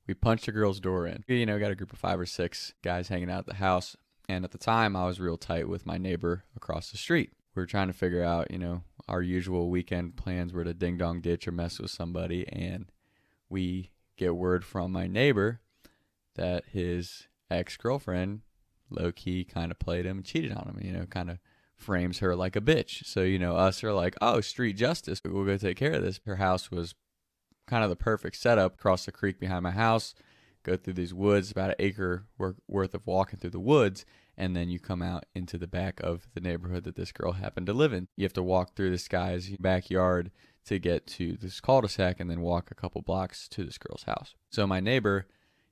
We punched a girl's door in. You know, got a group of 5 or 6 guys hanging out at the house. And at the time, I was real tight with my neighbor across the street. We were trying to figure out, you know, our usual weekend plans were to ding dong ditch or mess with somebody. And we get word from my neighbor that his ex-girlfriend low-key kind of played him and cheated on him, you know, kind of frames her like a bitch. So, you know, us are like, oh, street justice, we'll go take care of this. Her house was kind of the perfect setup. Across the creek behind my house, go through these woods, about an acre worth of walking through the woods, and then you come out into the back of the neighborhood that this girl happened to live in. You have to walk through this guy's backyard to get to this cul-de-sac and then walk a couple blocks to this girl's house. So my neighbor,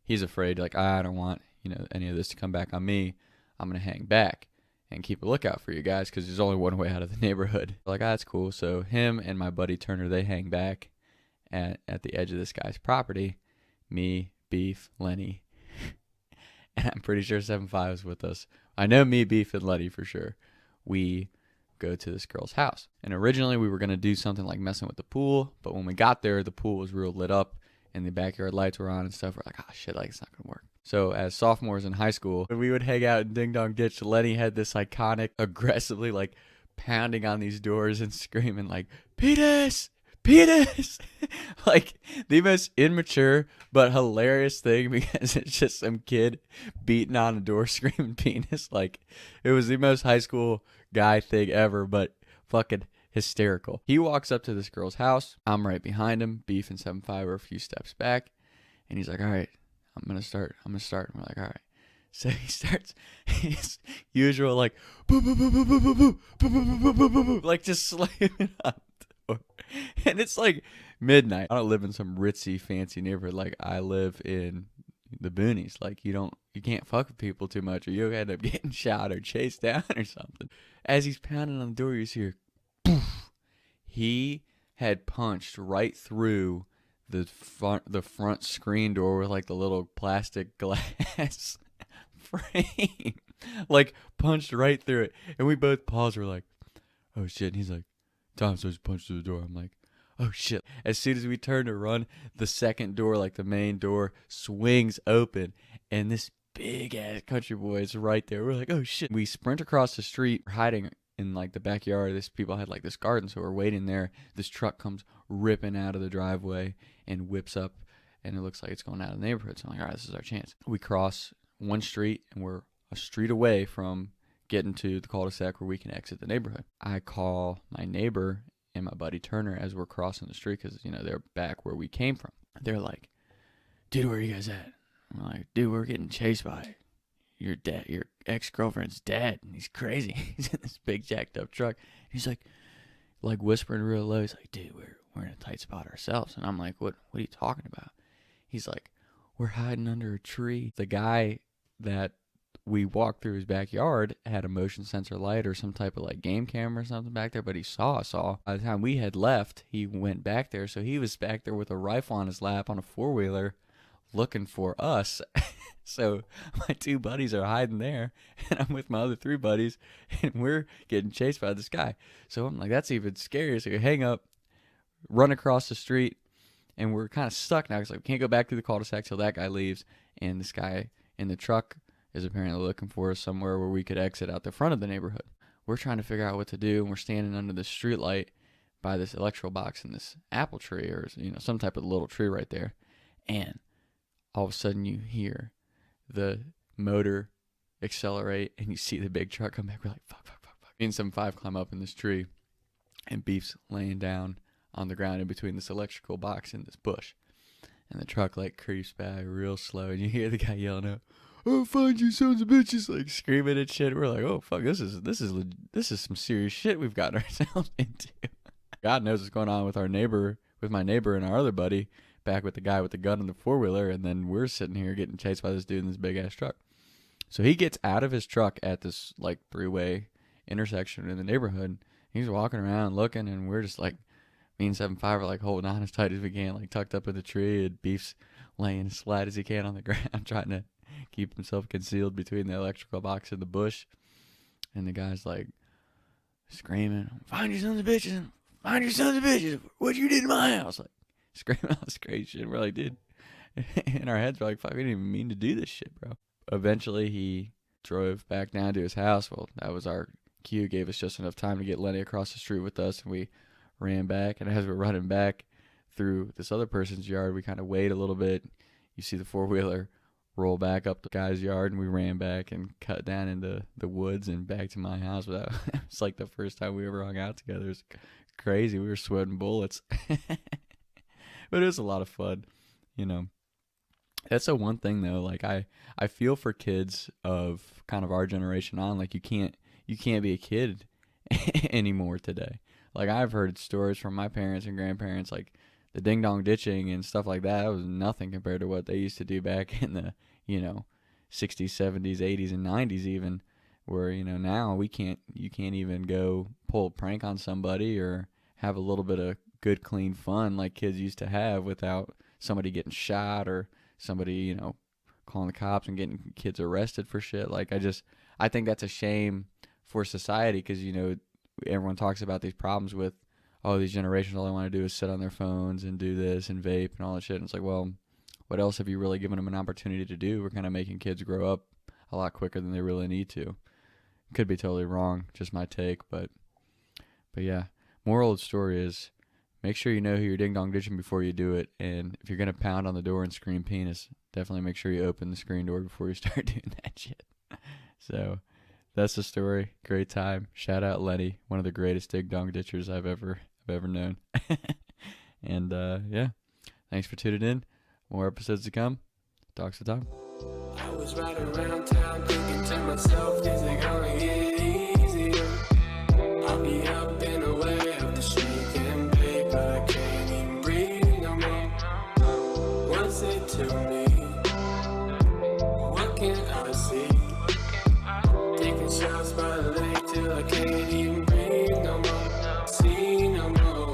he's afraid, like, I don't want, you know, any of this to come back on me. I'm going to hang back and keep a lookout for you guys because there's only one way out of the neighborhood. Like, that's cool. So him and my buddy Turner, they hang back at the edge of this guy's property. Me, Beef, Lenny, and I'm pretty sure 7-5 is with us. I know me, Beef, and Lenny for sure. We go to this girl's house. And originally we were going to do something like messing with the pool, but when we got there, the pool was real lit up and the backyard lights were on and stuff. We're like, oh shit, like it's not going to work. So as sophomores in high school, we would hang out in Ding Dong Ditch. Lenny had this iconic, aggressively like pounding on these doors and screaming like, penis! Penis! Like the most immature but hilarious thing because it's just some kid beating on a door screaming penis. Like it was the most high school guy thing ever, but fucking hysterical. He walks up to this girl's house. I'm right behind him. Beef and 7-5 are a few steps back. And he's like, all right, I'm going to start. And we're like, all right. So he starts his usual like, boo, boo, boo, boo, boo, boo, boo, boo, boo, boo, boo, boo, boo, like just slamming on the door. And it's like midnight. I don't live in some ritzy, fancy neighborhood. Like I live in the boonies. Like you can't fuck with people too much or you'll end up getting shot or chased down or something. As he's pounding on the door, you just hear, poof. He had punched right through the front screen door with like the little plastic glass frame. Like punched right through it. And we both paused. We're like, oh shit. And he's like, Tom starts to punch through the door. I'm like, oh shit. As soon as we turn to run, the second door, like the main door, swings open. And this big ass country boy is right there. We're like, oh shit. We sprint across the street, hiding in like the backyard. This people had like this garden, so we're waiting there. This truck comes ripping out of the driveway and whips up, and it looks like it's going out of the neighborhood. So I'm like, all right, this is our chance. We cross one street, and we're a street away from getting to the cul-de-sac where we can exit the neighborhood. I call my neighbor and my buddy Turner as we're crossing the street because, you know, they're back where we came from. They're like, dude, where are you guys at? I'm like, dude, we're getting chased by your dad. Your ex-girlfriend's dad. And he's crazy. He's in this big jacked up truck. He's like whispering real low. He's like, dude, we're in a tight spot ourselves. And I'm like, what are you talking about? He's like, we're hiding under a tree. The guy that we walked through his backyard had a motion sensor light or some type of like game camera or something back there, but he saw us all. By the time we had left, he went back there. So he was back there with a rifle on his lap on a 4-wheeler looking for us. So my 2 buddies are hiding there and I'm with my other 3 buddies and we're getting chased by this guy. So I'm like, that's even scarier. So you hang up, run across the street, and we're kind of stuck now because like, we can't go back through the cul-de-sac till that guy leaves, and this guy in the truck is apparently looking for us somewhere where we could exit out the front of the neighborhood. We're trying to figure out what to do, and we're standing under the street light by this electrical box in this apple tree or, you know, some type of little tree right there. And all of a sudden you hear the motor accelerate and you see the big truck come back. We're like, fuck. Me and 7-5 climb up in this tree, and Beef's laying down on the ground in between this electrical box and this bush. And the truck like creeps by real slow, and you hear the guy yelling out, "Oh, find you sons of bitches!" like screaming and shit. We're like, "Oh fuck, this is some serious shit we've gotten ourselves into." God knows what's going on with my neighbor and our other buddy back with the guy with the gun in the 4-wheeler, and then we're sitting here getting chased by this dude in this big ass truck. So he gets out of his truck at this like 3-way intersection in the neighborhood. He's walking around looking, and we're just like, me and 7-5 are like holding on as tight as we can, like tucked up in the tree, and Beef's laying as flat as he can on the ground, trying to keep himself concealed between the electrical box and the bush. And the guy's like screaming, "Find your sons of bitches! Find your sons of bitches! What you did in my house!" Like screaming all this crazy shit. We're like, dude, in our heads, we're like, fuck, we didn't even mean to do this shit, bro. Eventually, he drove back down to his house. Well, that was our cue. Gave us just enough time to get Lenny across the street with us, and we ran back. And as we're running back through this other person's yard, we kind of wait a little bit. You see the four-wheeler roll back up the guy's yard, and we ran back and cut down into the woods and back to my house. Without, it's like the first time we ever hung out together. It was crazy. We were sweating bullets. But it was a lot of fun, you know. That's the one thing though, like I feel for kids of kind of our generation on, like you can't be a kid anymore today. Like I've heard stories from my parents and grandparents, like the ding dong ditching and stuff like that. That was nothing compared to what they used to do back in the, 60s, 70s, 80s, and 90s even, where, now you can't even go pull a prank on somebody or have a little bit of good, clean fun like kids used to have without somebody getting shot or somebody, calling the cops and getting kids arrested for shit. Like I think that's a shame for society because, everyone talks about these problems with, oh, these generations, all they want to do is sit on their phones and do this and vape and all that shit. And it's like, well, what else have you really given them an opportunity to do? We're kind of making kids grow up a lot quicker than they really need to. Could be totally wrong, just my take, but yeah. Moral of the story is make sure you know who you're ding-dong ditching before you do it, and if you're going to pound on the door and scream penis, definitely make sure you open the screen door before you start doing that shit. So that's the story. Great time. Shout out Lenny, one of the greatest ding-dong ditchers I've ever known. And yeah, thanks for tuning in. More episodes to come. Talks to Tom. I was riding around town thinking to myself, is it gonna get easier? I'll be up and away up the street and babe, but I can't even breathe no more. What's it to me? What can I see? Taking shots by the lake till I can't even breathe no more. See no more.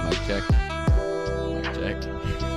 Mic check. Mic check.